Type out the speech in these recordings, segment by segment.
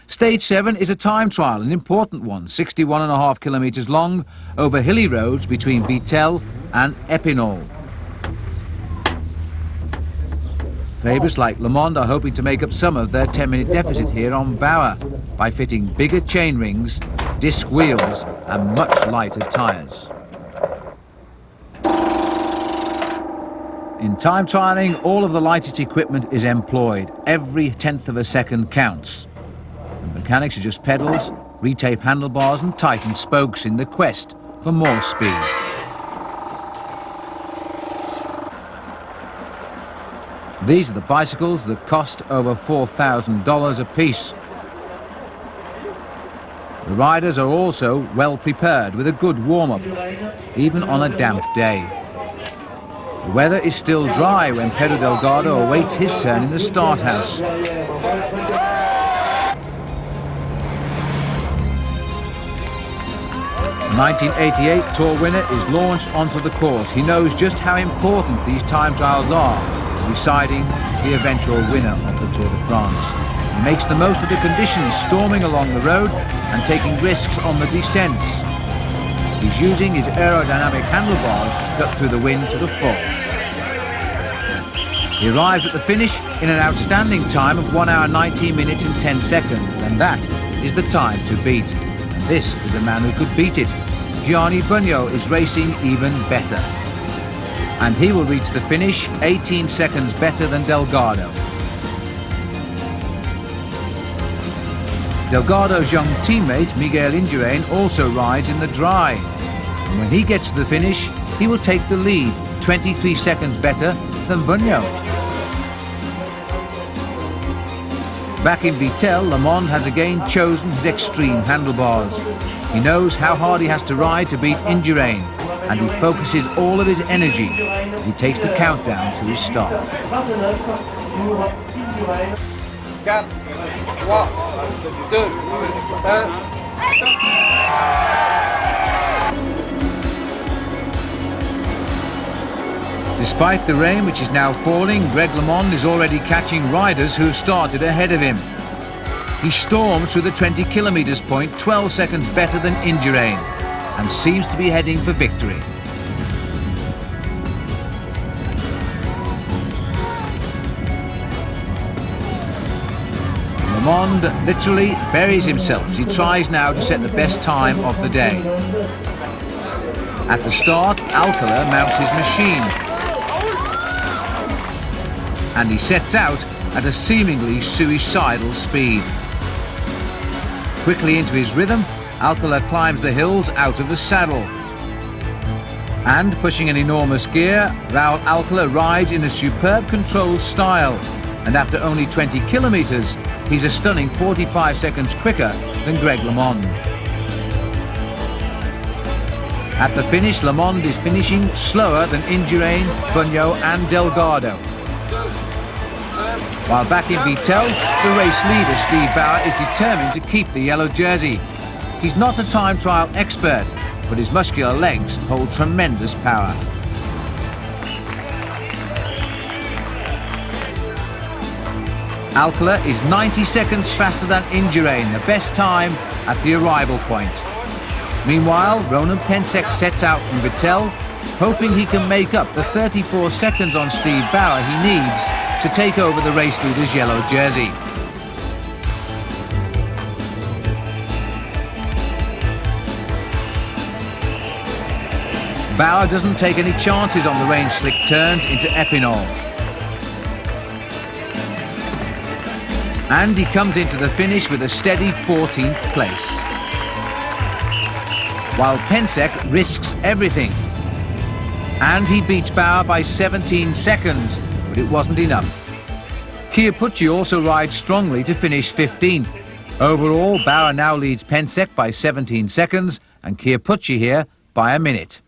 Stage 7 is a time trial, an important one, 61.5 kilometres long, over hilly roads between Vittel and Epinal. Favourites like Le Monde are hoping to make up some of their 10-minute deficit here on Bauer by fitting bigger chain rings, disc wheels and much lighter tyres. In time trialling, all of the lightest equipment is employed. Every tenth of a second counts. The mechanics adjust pedals, retape handlebars and tighten spokes in the quest for more speed. These are the bicycles that cost over $4,000 a piece. The riders are also well prepared with a good warm-up, even on a damp day. The weather is still dry when Pedro Delgado awaits his turn in the start house. The 1988 Tour winner is launched onto the course. He knows just how important these time trials are, deciding the eventual winner of the Tour de France. He makes the most of the conditions, storming along the road and taking risks on the descents. He's using his aerodynamic handlebars to cut through the wind to the full. He arrives at the finish in an outstanding time of 1 hour 19 minutes and 10 seconds, and that is the time to beat. And this is a man who could beat it. Gianni Bugno is racing even better. And he will reach the finish 18 seconds better than Delgado. Delgado's young teammate, Miguel Indurain, also rides in the dry. And when he gets to the finish, he will take the lead, 23 seconds better than Bugno. Back in Vittel, Le Monde has again chosen his extreme handlebars. He knows how hard he has to ride to beat Indurain, and he focuses all of his energy as he takes the countdown to his start. 4, 3, 2, 1. Despite the rain which is now falling, Greg LeMond is already catching riders who have started ahead of him. He storms through the 20 kilometres point, 12 seconds better than Indurain, and seems to be heading for victory. LeMond literally buries himself as he tries now to set the best time of the day. At the start, Alcala mounts his machine, and he sets out at a seemingly suicidal speed. Quickly into his rhythm, Alcala climbs the hills out of the saddle. And pushing an enormous gear, Raul Alcala rides in a superb controlled style. And after only 20 kilometres, he's a stunning 45 seconds quicker than Greg LeMond. At the finish, LeMond is finishing slower than Indurain, Bugno and Delgado. While back in Vittel, the race leader, Steve Bauer, is determined to keep the yellow jersey. He's not a time trial expert, but his muscular legs hold tremendous power. Alcala is 90 seconds faster than Indurain, the best time at the arrival point. Meanwhile, Ronan Pensek sets out from Vittel, hoping he can make up the 34 seconds on Steve Bauer he needs to take over the race leader's yellow jersey. Bauer doesn't take any chances on the rain-slick turns into Epinal. And he comes into the finish with a steady 14th place. While Pensek risks everything. And he beats Bauer by 17 seconds, but it wasn't enough. Chiappucci also rides strongly to finish 15th. Overall, Bauer now leads Pensek by 17 seconds and Chiappucci here by a minute.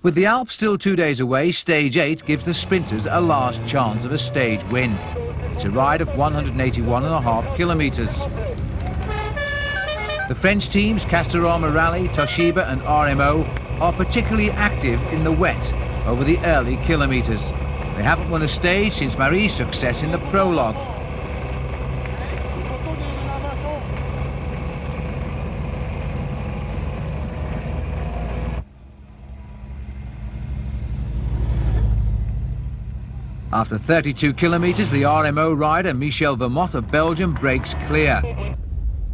With the Alps still 2 days away, Stage 8 gives the sprinters a last chance of a stage win. It's a ride of 181.5 kilometres. The French teams Castorama Rally, Toshiba and RMO are particularly active in the wet over the early kilometres. They haven't won a stage since Marie's success in the prologue. After 32 kilometres, the RMO rider Michel Vermote of Belgium breaks clear.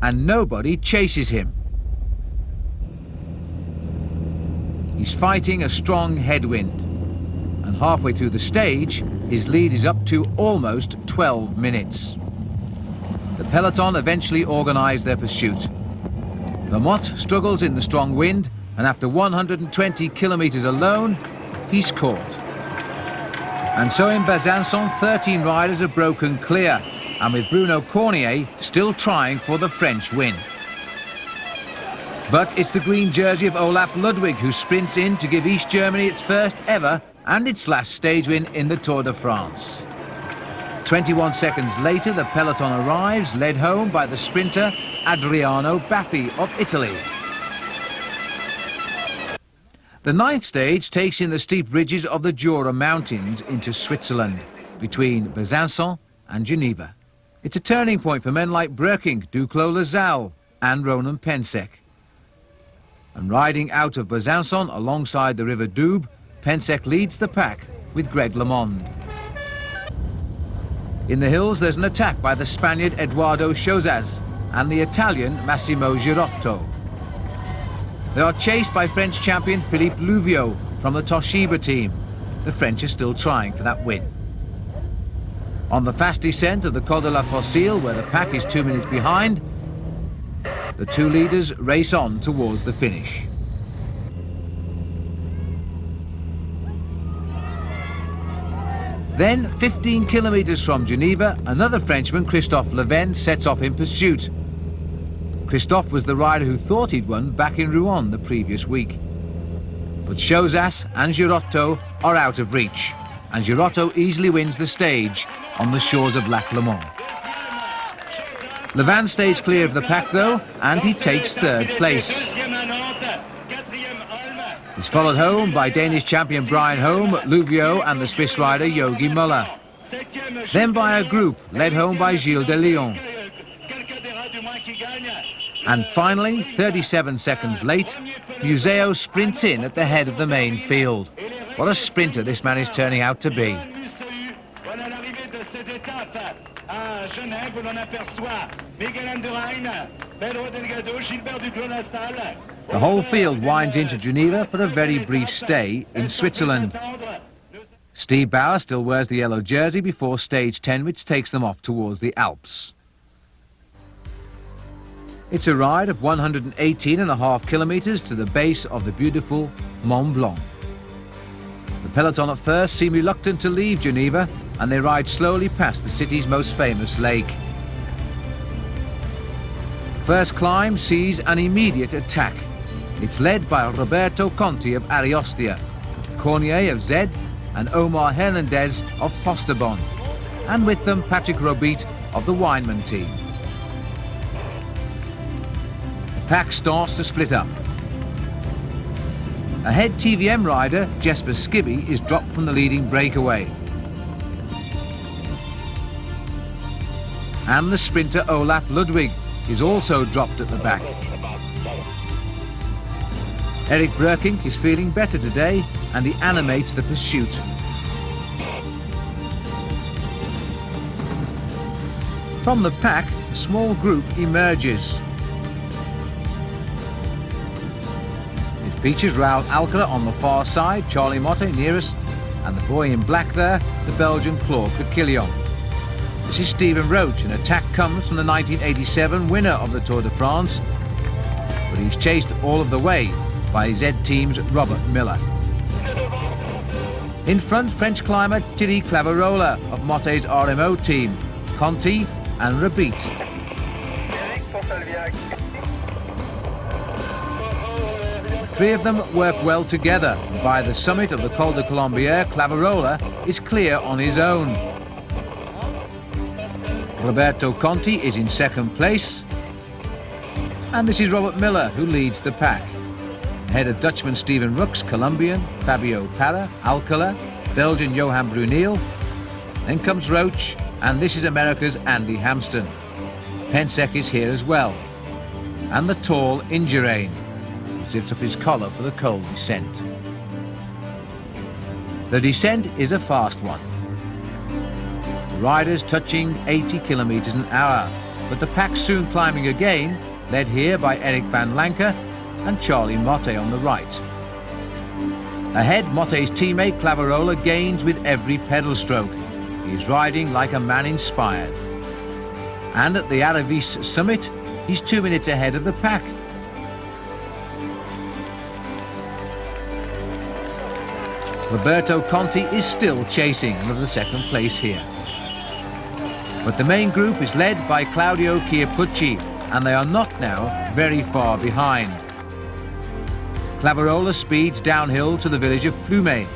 And nobody chases him. He's fighting a strong headwind. And halfway through the stage, his lead is up to almost 12 minutes. The peloton eventually organise their pursuit. Vermote struggles in the strong wind, and after 120 kilometres alone, he's caught. And so in Besançon, 13 riders have broken clear, and with Bruno Cornier still trying for the French win. But it's the green jersey of Olaf Ludwig who sprints in to give East Germany its first ever and its last stage win in the Tour de France. 21 seconds later, the peloton arrives, led home by the sprinter Adriano Baffi of Italy. The ninth stage takes in the steep ridges of the Jura Mountains into Switzerland, between Besançon and Geneva. It's a turning point for men like Breukink, Duclos-Lasalle and Ronan Pensek. And riding out of Besançon alongside the River Doubs, Pensek leads the pack with Greg LeMond. In the hills, there's an attack by the Spaniard Eduardo Chozas and the Italian Massimo Girotto. They are chased by French champion Philippe Louvio from the Toshiba team. The French are still trying for that win. On the fast descent of the Col de la Fossile, where the pack is 2 minutes behind, the two leaders race on towards the finish. Then, 15 kilometres from Geneva, another Frenchman, Christophe Leven, sets off in pursuit. Christophe was the rider who thought he'd won back in Rouen the previous week. But Chozas and Girotto are out of reach, and Girotto easily wins the stage on the shores of Lac Le Mans. Leven stays clear of the pack though, and he takes third place. He's followed home by Danish champion Brian Holm, Louvio and the Swiss rider Yogi Muller. Then by a group led home by Gilles de Lyon. And finally, 37 seconds late, Museo sprints in at the head of the main field. What a sprinter this man is turning out to be. The whole field winds into Geneva for a very brief stay in Switzerland. Steve Bauer still wears the yellow jersey before stage 10, which takes them off towards the Alps. It's a ride of 118.5 kilometres to the base of the beautiful Mont Blanc. The peloton at first seem reluctant to leave Geneva, and they ride slowly past the city's most famous lake. The first climb sees an immediate attack. It's led by Roberto Conti of Ariostia, Cornier of Zed, and Omar Hernandez of Postobon, and with them Patrick Robit of the Weinmann team. The pack starts to split up. Ahead, TVM rider Jesper Skibby is dropped from the leading breakaway. And the sprinter Olaf Ludwig is also dropped at the back. Eric Breukink is feeling better today, and he animates the pursuit. From the pack, a small group emerges. It features Raoul Alcala on the far side, Charlie Motte nearest, and the boy in black there, the Belgian Claude Coquillon. This is Stephen Roach. An attack comes from the 1987 winner of the Tour de France, but he's chased all of the way by Z Team's Robert Miller. In front, French climber Thierry Claverola of Motte's RMO team, Conti and Rabit. Three of them work well together. By the summit of the Col de Colombière, Claverola is clear on his own. Roberto Conti is in second place. And this is Robert Miller who leads the pack. Ahead of Dutchman Steven Rooks, Colombian Fabio Parra, Alcala, Belgian Johan Bruneel. Then comes Roach, and this is America's Andy Hampsten. Pensek is here as well. And the tall Indurain, who zips up his collar for the cold descent. The descent is a fast one. riders touching 80 kilometers an hour, but the pack soon climbing again, led here by Eric van Lancker and Charlie Motte on the right. Ahead, Motte's teammate Clavarola gains with every pedal stroke. He's riding like a man inspired. And at the Aravis summit, he's 2 minutes ahead of the pack. Roberto Conti is still chasing another second place here. But the main group is led by Claudio Chiappucci, and they are not now very far behind. Clavarola speeds downhill to the village of Flumet,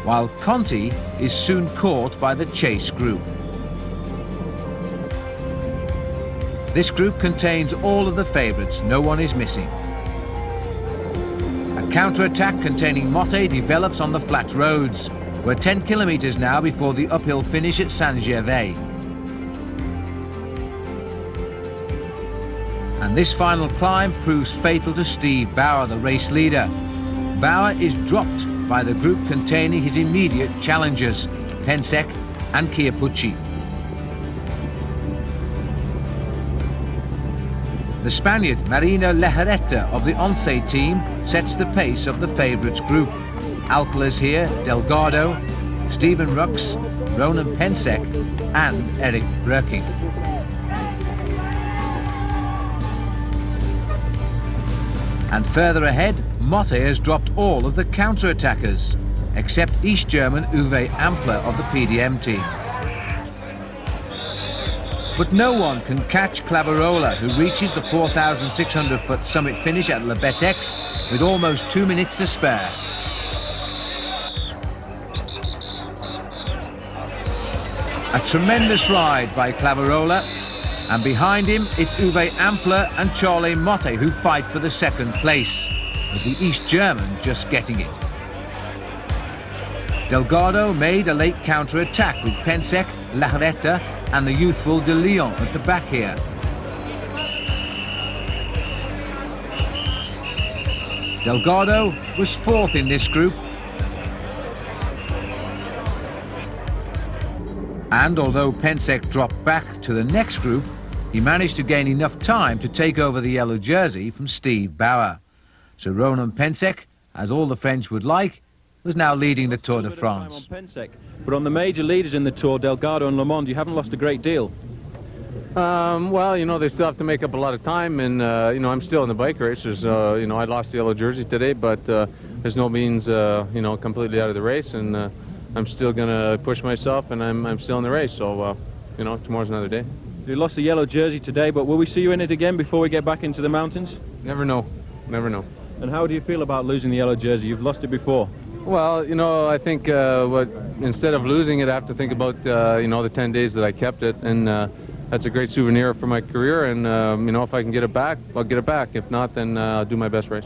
while Conti is soon caught by the chase group. This group contains all of the favourites, no one is missing. A counter-attack containing Motte develops on the flat roads. We're 10 kilometres now before the uphill finish at Saint-Gervais. And this final climb proves fatal to Steve Bauer, the race leader. Bauer is dropped by the group containing his immediate challengers, Pensek and Chiappucci. The Spaniard Marino Lejarreta of the Once team sets the pace of the favourites group. Alcala's here, Delgado, Stephen Rux, Ronan Pensek and Eric Breking. And further ahead, Motte has dropped all of the counter-attackers, except East German Uwe Ampler of the PDM team. But no one can catch Clavarola, who reaches the 4,600-foot summit finish at Le Betex with almost 2 minutes to spare. A tremendous ride by Clavarola, and behind him it's Uwe Ampler and Charlie Motte who fight for the second place, with the East German just getting it. Delgado made a late counter-attack with Pensek, Lejarreta and the youthful De Leon at the back here. Delgado was fourth in this group, and although Pensek dropped back to the next group, he managed to gain enough time to take over the yellow jersey from Steve Bauer. So Ronan Pensek, as all the French would like, was now leading the Tour de France. But on the major leaders in the Tour, Delgado and Le Monde, you haven't lost a great deal. Well, you know, they still have to make up a lot of time, and, you know, I'm still in the bike race. There's, you know, I lost the yellow jersey today, but there's no means, you know, completely out of the race, and I'm still going to push myself, and I'm still in the race, so, you know, tomorrow's another day. You lost the yellow jersey today, but will we see you in it again before we get back into the mountains? Never know. Never know. And how do you feel about losing the yellow jersey? You've lost it before. Well, you know, I think instead of losing it, I have to think about, you know, the 10 days that I kept it, and that's a great souvenir for my career, and, you know, if I can get it back, I'll get it back. If not, then I'll do my best race.